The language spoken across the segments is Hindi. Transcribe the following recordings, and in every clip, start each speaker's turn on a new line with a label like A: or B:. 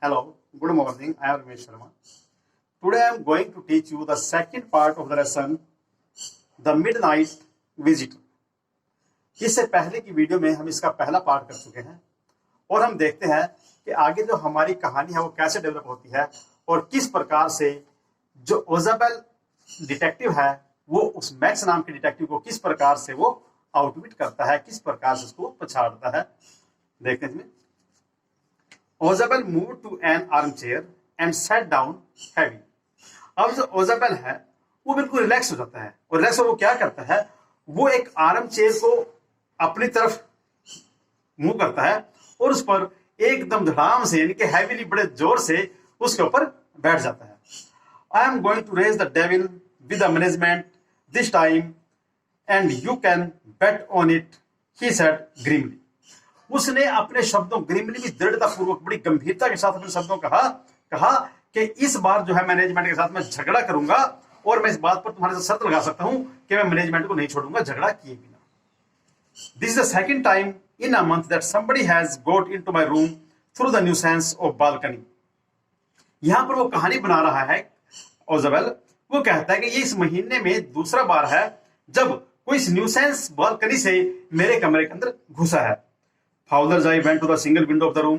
A: Hello, good morning. I am Ramesh Sharma. Today I am going to teach you the second part of the lesson, the midnight visitor. इससे पहले की वीडियो में हम इसका पहला पार्ट कर चुके हैं और हम देखते हैं कि आगे जो हमारी कहानी है वो कैसे डेवलप होती है और किस प्रकार से जो ओजाबेल डिटेक्टिव है वो उस मैक्स नाम के डिटेक्टिव को किस प्रकार से वो आउटविट करता है, किस प्रकार से उसको पछाड़ता है। देखते हैं इसमें। Ozabel move to an armchair and sat down heavy. अब जो ओजाबेल है वो बिल्कुल रिलैक्स हो जाता है और रिलैक्स वो क्या करता है, वो एक आर्म चेयर को अपनी तरफ मूव करता है और उस पर एकदम धड़ाम से यानी कि हैवीली बड़े जोर से उसके ऊपर बैठ जाता है। I am going to raise the devil with the management this time and you can bet on it, he said grimly. उसने अपने शब्दों ग्रिमली भी दृढ़ता पूर्वक बड़ी गंभीरता के साथ अपने शब्दों कहा कि इस बार जो है मैनेजमेंट के साथ मैं झगड़ा करूंगा और मैं इस बात पर तुम्हारे साथ शर्त लगा सकता हूं कि मैं मैनेजमेंट को नहीं छोड़ूंगा झगड़ा किए बिना। This is the second time in a month that somebody has got into my room through the nuisance of balcony. यहां पर वो कहानी बना रहा है ओजाबेल। वो कहता है कि ये इस महीने में दूसरा बार है जब कोई इस न्यूसेंस बालकनी से मेरे कमरे के अंदर घुसा है। Fowler's eye went to the single window of the room.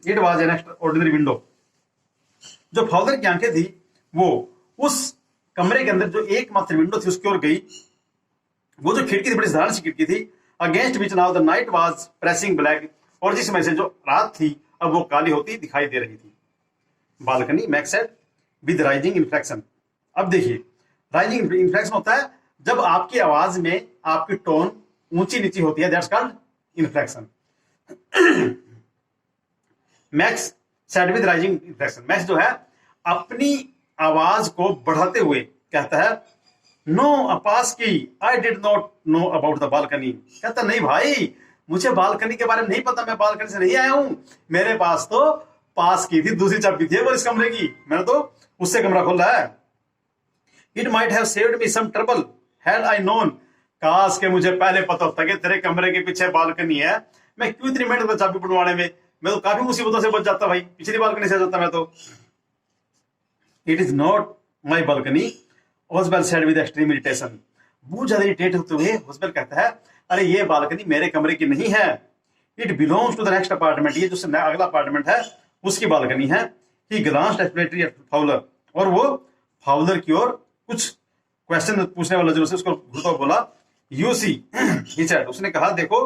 A: It was an extraordinary window. जो फाउलर की आंखें थी वो उस कमरे के अंदर जो एकमात्र विंडो थी उसकी ओर गई। वो जो खिड़की थी बड़ी साधारण सी खिड़की थी, against which now the night was pressing black, और जिसमें से जो रात थी अब वो काली होती दिखाई दे रही थी। Balcony max said with rising inflection. अब देखिए राइजिंग इन्फ्लेक्शन होता है जब आपकी आवाज में आपकी टोन ऊंची नीची होती है, that's called inflection. Max said with rising inflection. Max जो है अपनी आवाज को बढ़ाते हुए कहता है no Apaski I did not know about the balcony. कहता नहीं भाई मुझे बालकनी के बारे में नहीं पता, मैं बालकनी से नहीं आया हूं, मेरे पास तो पास की थी दूसरी चाबी थी वो इस कमरे की, मैंने तो उससे कमरा खोला है। It might have saved me some trouble had I known. काश के मुझे पहले पता होता कि तेरे कमरे के पीछे बालकनी है, मैं क्यों इतनी मेहनत चाबी बनवाने में, मैं तो काफी मुसीबतों से बच जाता भाई, पिछली बालकनी से जाता मैं तो। It is not my balcony, Ozabel said with extreme irritation. बहुत ज्यादा इरिटेट होते हुए ओजबेल कहता है अरे ये बालकनी मेरे कमरे की नहीं है। It belongs to the next apartment, ये जो अगला अपार्टमेंट है उसकी बालकनी है। He glanced explanatory at Fowler, और वो फाउलर की ओर कुछ क्वेश्चन पूछने वाला जो उसको घुरता बोला यू सी ही सेड। उसने कहा देखो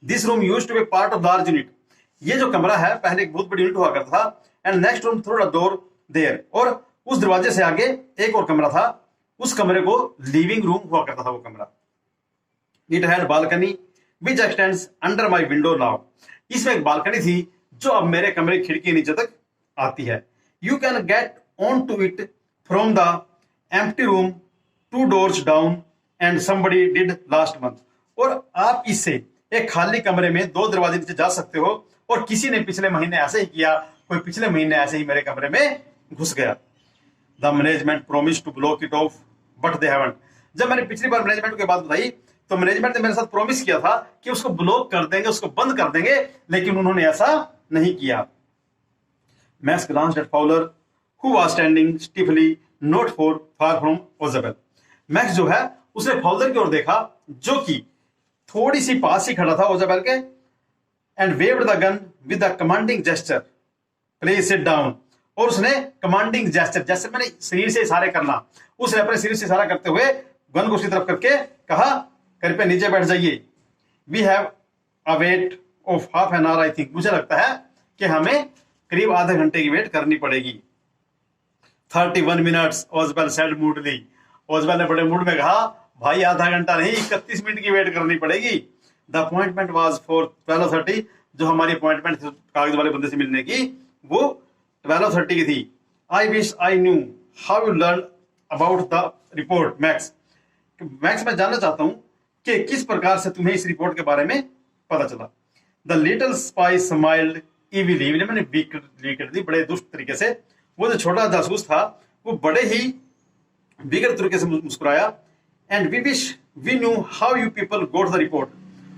A: this room used to be part of large unit. ये जो कमरा है पहले एक बहुत बड़ी यूनिट हुआ करता था। And next room through the door there, और उस दरवाजे से आगे एक और कमरा था, उस कमरे को लिविंग रूम हुआ करता था वो कमरा। It had balcony which x tends under my window now. इसमें एक बालकनी थी जो अब मेरे कमरे की खिड़की नीचे तक आती है। You can get on to it from the empty room 2 doors down and somebody did last month. और आप इससे एक खाली कमरे में 2 दरवाजे नीचे जा सकते हो, और किसी ने पिछले महीने ऐसे ही किया, कोई पिछले महीने ऐसे ही मेरे कमरे में घुस गया। The management promise to block it off but they haven't. जब मैंने पिछली बार मैनेजमेंट को बात बताई तो मैनेजमेंट ने मेरे साथ प्रोमिस किया था कि उसको ब्लॉक कर देंगे, उसको बंद कर देंगे, लेकिन उन्होंने ऐसा नहीं किया। Max glanced at Fowler who was standing stiffly not far from Ozabel. Max जो है उसने फाउलर की ओर देखा जो कि थोड़ी सी पास ही खड़ा था ओजाबेल के, and waived the gun with the commanding gesture please sit down. और उसने कमांडिंग जेस्चर, जैसे मैंने शरीर से इशारे करना, उसने अपने शरीर से इशारा करते हुए गन को उसकी तरफ करके कहा कृपया नीचे बैठ जाइए। We have a wait of half an hour I think. मुझे लगता है कि हमें करीब आधे घंटे की वेट करनी पड़ेगी। 31 minutes ओजबेल सेड मूडली। ओजबेल ने बड़े मूड में कहा भाई आधा घंटा नहीं 31 मिनट की वेट करनी पड़ेगी। The appointment was for 12:30। जो हमारी अपॉइंटमेंट थी कागज वाले बंदे से मिलने की वो 12:30 की थी। I wish I knew how you learn about the report max. Max मैं जानना चाहता हूं कि किस प्रकार से तुम्हें इस रिपोर्ट के बारे में पता चला। The little spy smiled evilly. मैंने बीक कर दी बड़े दुष्ट तरीके से। वो जो छोटा जासूस था वो बड़े ही बिगड़ तरीके से मुस्कुराया। And we wish we knew how you people got the report.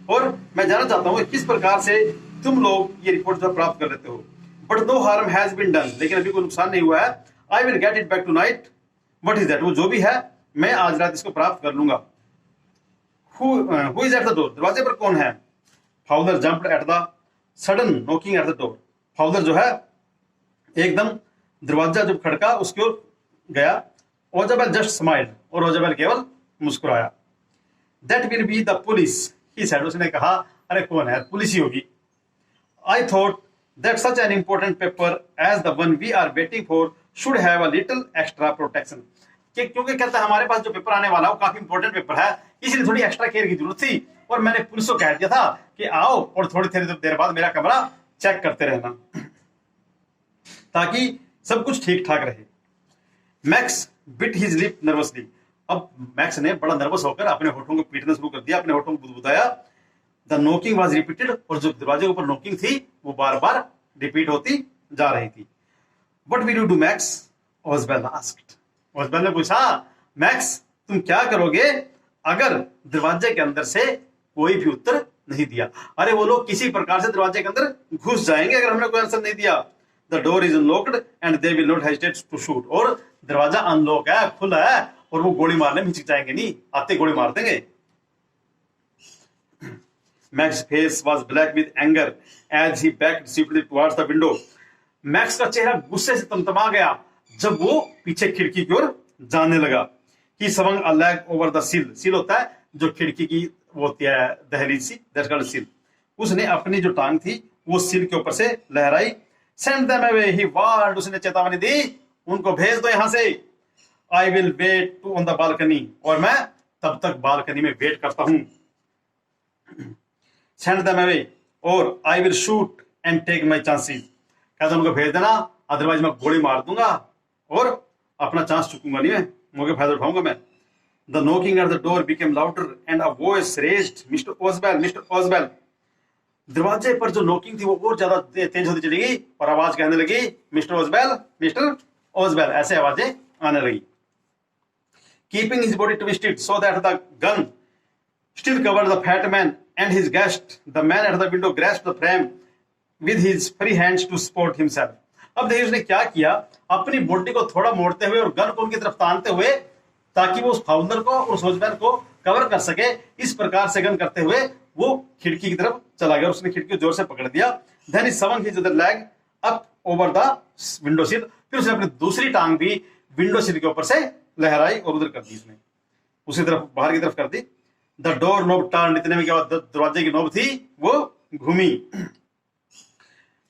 A: और मैं जानना चाहता हूँ किस प्रकार से तुम लोग ये रिपोर्ट जो प्राप्त कर लेते हो, but no harm has been done, लेकिन अभी कोई नुकसान नहीं हुआ है। I will get it back tonight, what is that, वो जो भी है मैं आज रात इसको प्राप्त कर लूंगा। Who is eight the door, दरवाजे पर कौन है। Fowler jumped at the sudden knocking at the door, Fowler जो है एकदम दरवाजा जब खड़का उसकी ओर गया। ओजाबेल जस्ट स्माइल्ड, और ओजाबेल केवल मुस्कुराया। That will be the police, he said, उसने कहा अरे कौन है, पुलिस ही होगी। I thought that such an important paper as the one we are waiting for should have a little extra protection, क्योंकि कहता है हमारे पास जो पेपर आने वाला है वो काफी इंपॉर्टेंट पेपर है, इसलिए थोड़ी एक्स्ट्रा केयर की जरूरत थी। और मैंने पुलिस को कह दिया था कि आओ और थोड़ी देर बाद मेरा कमरा चेक करते रहना, ताकि सब कुछ ठीक ठाक रहे। Max bit his lip nervously, अब मैक्स ने बड़ा नर्वस होकर अपने होठों को पीटना शुरू कर दिया, अपने होठों को बुदबुदाया। द नॉकिंग वाज रिपीटेड, और जो दरवाजे के ऊपर नॉकिंग थी वो बार बार रिपीट होती जा रही थी। What will you do Max, Ozabel asked, Ozabel ने पूछा मैक्स तुम क्या करोगे अगर दरवाजे के अंदर से कोई भी उत्तर नहीं दिया। अरे वो लोग किसी प्रकार से दरवाजे के अंदर घुस जाएंगे अगर हमने कोई आंसर नहीं दिया। The door is unlocked and they will not hesitate to shoot, और दरवाजा अनलॉक है, खुला है, और वो गोली मारने में हिचकिचाएंगे नहीं, आते गोली मार देंगे। Max face was black with anger as he backed swiftly towards the window, Max का चेहरा गुस्से से तमतमा गया जब वो पीछे खिड़की की ओर जाने लगा। ही swung a leg over the sill, सिल होता है जो खिड़की की वो होती है दहलीज सी, दैट्स कॉल्ड सिल। उसने अपनी जो टांग थी वो सिल के ऊपर से लहराई। Send them away, he warned, उसने चेतावनी दी, उनको भेज दो यहां से। I will wait to on the balcony, और मैं तब तक बालकनी में वेट करता हूं। सेंड देम अवे और I will shoot and take my chances, कहता उनको भेज देना, अदरवाइज मैं गोली मार दूंगा और अपना चांस चुकूंगा नहीं, मैं मौके फायदा उठाऊंगा मैं। The knocking at the door became louder and a voice raised, mister Ozabel, mister Ozabel. दरवाजे पर जो नॉकिंग थी वो और ज्यादा तेज होती चली गई और आवाज कहने लगी मिस्टर ओजबेल, मिस्टर ओजबेल, ऐसे आवाजें आने लगी। Keeping his body twisted so that the gun still covered the fat man and his guest, the man at the window grasped the frame with his free hands to support himself. अब देखिए उसने क्या किया, अपनी बॉडी को थोड़ा मोड़ते हुए और गन को उनकी तरफ तानते हुए, ताकि वो उस फाउंडर को और सोजबैन को कवर कर सके, इस प्रकार से गन करते हुए वो खिड़की की तरफ चला गया। उसने खिड़की को जोर से पकड़ दिया। Then he swung his other leg up over the window sill, फिर उसने अपनी दूसरी टांग भी विंडो सिल के ऊपर से लहराई और उधर कर दी, उसने उसी तरफ बाहर की तरफ कर दी। द डोर नोब टर्न, इतने में क्या हुआ, दरवाजे की नोब थी वो घूमी।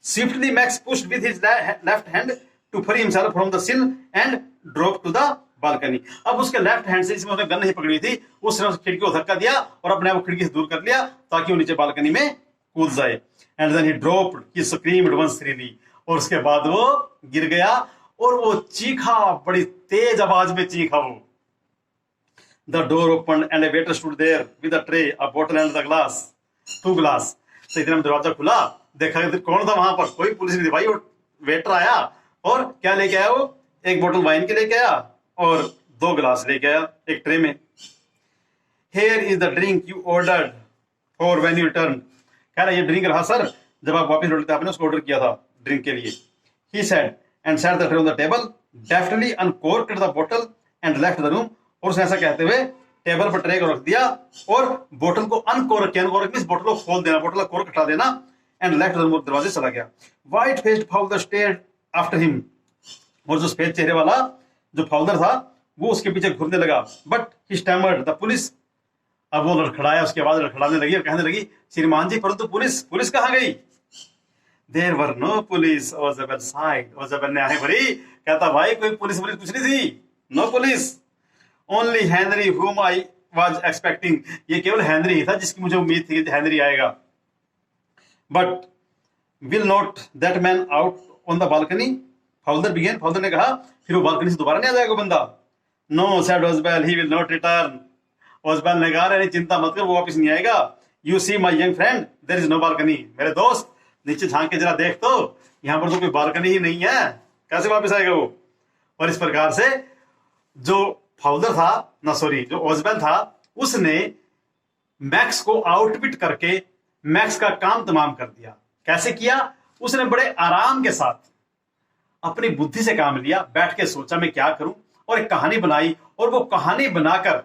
A: Swiftly Max pushed with his left hand to free himself from the sill and drove to the balcony. अब उसके लेफ्ट हैंड से, इसमें उसने गन नहीं पकड़ी थी, उसने उस खिड़की को धक्का दिया और अपने आप खिड़की से दूर कर लिया ताकि वो नीचे बालकनी में कूद जाए। And then he dropped, he screamed once really, और उसके बाद वो गिर गया और वो चीखा, बड़ी तेज आवाज में चीखा वो। The door opened and a waiter stood there with a tray, a bottle and the glass, 2 glass. तो इतने में दरवाजा खुला, देखा कौन था वहां पर, कोई पुलिस नहीं थी भाई, वो वेटर आया और क्या लेके आया, वो एक बोतल वाइन के लेके आया और 2 गिलास लेके आया एक ट्रे में। Here is the drink you ordered for when you returned, कह रहा ये ड्रिंक रहा सर जब आप वापस लौटे थे, आपने उसको ऑर्डर किया था ड्रिंक के लिए। He said and set the tray on the table, deftly uncorked the bottle and left the room, और उसने ऐसा कहते हुए टेबल पर ट्रे को रख दिया और बोतल को अनकोरक किया, अनकोरक मींस बोतल को खोल देना, बोतल का कोरक हटा देना, एंड लेफ्ट द रूम, दरवाजे चला गया। White faced Fowler stared after him, और जो सफेद चेहरे वाला जो फाउलर था वो उसके पीछे घूरने लगा। But he stammered the police, अब वो लड़खड़ाया, उसकी आवाज लड़खड़ाने लगी और कहने लगी श्रीमान जी परंतु पुलिस, पुलिस कहाँ गई। There were no police, Ozabel said, Ozabel ने आंखें भरी, कहता भाई कोई पुलिस कुछ नहीं थी, no police, only Henry whom I was expecting, ये केवल हेनरी ही था जिसकी मुझे उम्मीद थी कि हेनरी आएगा। But will not that man out on the balcony, Fowler began, Fowler ने कहा फिर वो बालकनी से दोबारा नहीं आ जाएगा बंदा। No said Ozabel, he will not return, Ozabel ने कहा अरे चिंता मत कर वो वापस नहीं आएगा। You see my young friend there is no balcony, मेरे दोस्त नीचे झांक के जरा देख तो यहाँ पर तो कोई बालकनी ही नहीं है, कैसे वापस आएगा वो। और इस प्रकार से जो फाउलर था ना, सॉरी जो ओजबेल था, उसने मैक्स को आउटविट करके मैक्स का काम तमाम कर दिया। कैसे किया? उसने बड़े आराम के साथ अपनी बुद्धि से काम लिया, बैठ के सोचा मैं क्या करूं, और एक कहानी बनाई, और वो कहानी बनाकर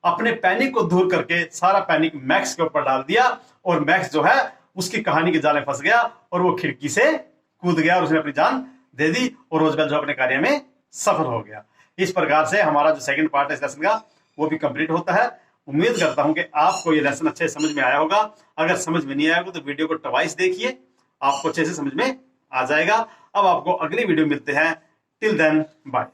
A: अपने पैनिक को दूर करके सारा पैनिक मैक्स के ऊपर डाल दिया, और मैक्स जो है उसकी कहानी के जाले फंस गया और वो खिड़की से कूद गया और उसने अपनी जान दे दी, और रोजबेल जो अपने कार्य में सफल हो गया। इस प्रकार से हमारा जो सेकंड पार्ट है इस लेसन का वो भी कंप्लीट होता है। उम्मीद करता हूं कि आपको ये लेसन अच्छे समझ में आया होगा। अगर समझ में नहीं आया होगा तो वीडियो को ट्वाइस देखिए, आपको अच्छे से समझ में आ जाएगा। अब आपको अगली वीडियो मिलते हैं। Till then bye.